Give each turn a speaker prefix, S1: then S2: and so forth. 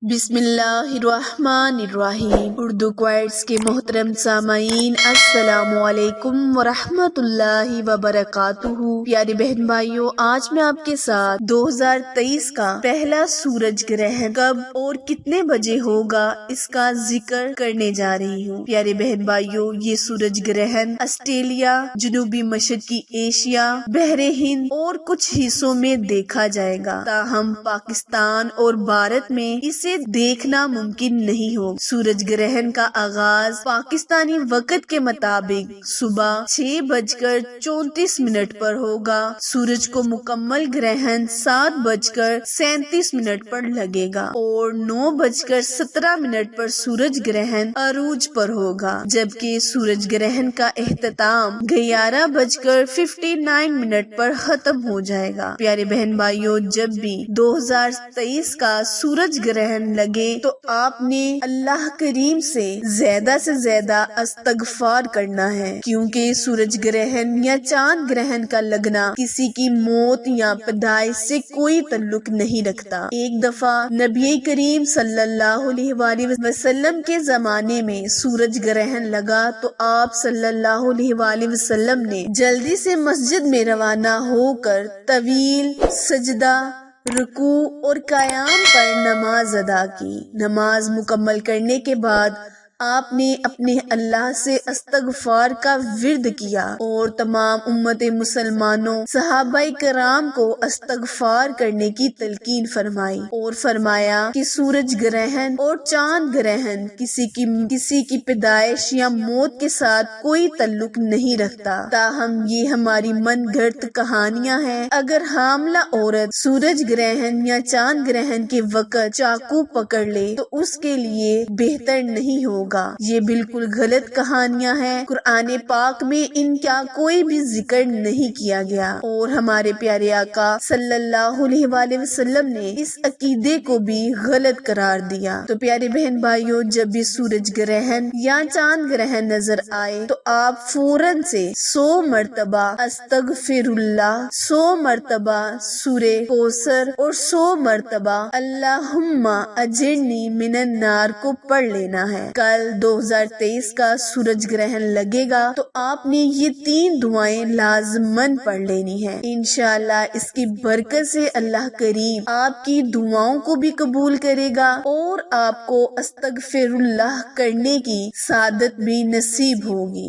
S1: بسم اللہ الرحمن الرحیم۔ اردو کوائٹس کے محترم سامعین، السلام علیکم ورحمۃ اللہ وبرکاتہ۔ پیارے بہن بھائیوں، آج میں آپ کے ساتھ 2023 کا پہلا سورج گرہن کب اور کتنے بجے ہوگا اس کا ذکر کرنے جا رہی ہوں۔ پیارے بہن بھائیوں، یہ سورج گرہن آسٹریلیا، جنوبی مشرقی ایشیا، بحر ہند اور کچھ حصوں میں دیکھا جائے گا، تاہم پاکستان اور بھارت میں اسے دیکھنا ممکن نہیں ہو۔ سورج گرہن کا آغاز پاکستانی وقت کے مطابق صبح 6:34 پر ہوگا۔ سورج کو مکمل گرہن 7:37 پر لگے گا اور 9:17 پر سورج گرہن عروج پر ہوگا، جبکہ سورج گرہن کا اختتام 11:59 پر ختم ہو جائے گا۔ پیارے بہن بھائیوں، جب بھی 2023 کا سورج گرہن لگے تو آپ نے اللہ کریم سے زیادہ استغفار کرنا ہے، کیونکہ سورج گرہن یا چاند گرہن کا لگنا کسی کی موت یا پیدائش سے کوئی تعلق نہیں رکھتا۔ ایک دفعہ نبی کریم صلی اللہ علیہ وآلہ وسلم کے زمانے میں سورج گرہن لگا تو آپ صلی اللہ علیہ وآلہ وسلم نے جلدی سے مسجد میں روانہ ہو کر طویل سجدہ، رکوع اور قیام پر نماز ادا کی۔ نماز مکمل کرنے کے بعد آپ نے اپنے اللہ سے استغفار کا ورد کیا اور تمام امت مسلمانوں صحابہ کرام کو استغفار کرنے کی تلقین فرمائی اور فرمایا کہ سورج گرہن اور چاند گرہن کسی کی پیدائش یا موت کے ساتھ کوئی تعلق نہیں رکھتا، تاہم یہ ہماری من گھڑت کہانیاں ہیں۔ اگر حاملہ عورت سورج گرہن یا چاند گرہن کے وقت چاقو پکڑ لے تو اس کے لیے بہتر نہیں ہوگا۔ یہ بالکل غلط کہانیاں ہیں۔ قرآن پاک میں ان کا کوئی بھی ذکر نہیں کیا گیا اور ہمارے پیارے آقا صلی اللہ علیہ وآلہ وسلم نے اس عقیدے کو بھی غلط قرار دیا۔ تو پیارے بہن بھائیوں، جب بھی سورج گرہن یا چاند گرہن نظر آئے تو آپ فوراً سے 100 مرتبہ استغفر اللہ، 100 مرتبہ سورہ کوثر اور 100 مرتبہ اللہم اجرنی من النار کو پڑھ لینا ہے۔ کل 2023 کا سورج گرہن لگے گا تو آپ نے یہ 3 دعائیں لازماً پڑھ لینی ہے۔ انشاءاللہ اس کی برکت سے اللہ کریم آپ کی دعاؤں کو بھی قبول کرے گا اور آپ کو استغفر اللہ کرنے کی سعادت بھی نصیب ہوگی۔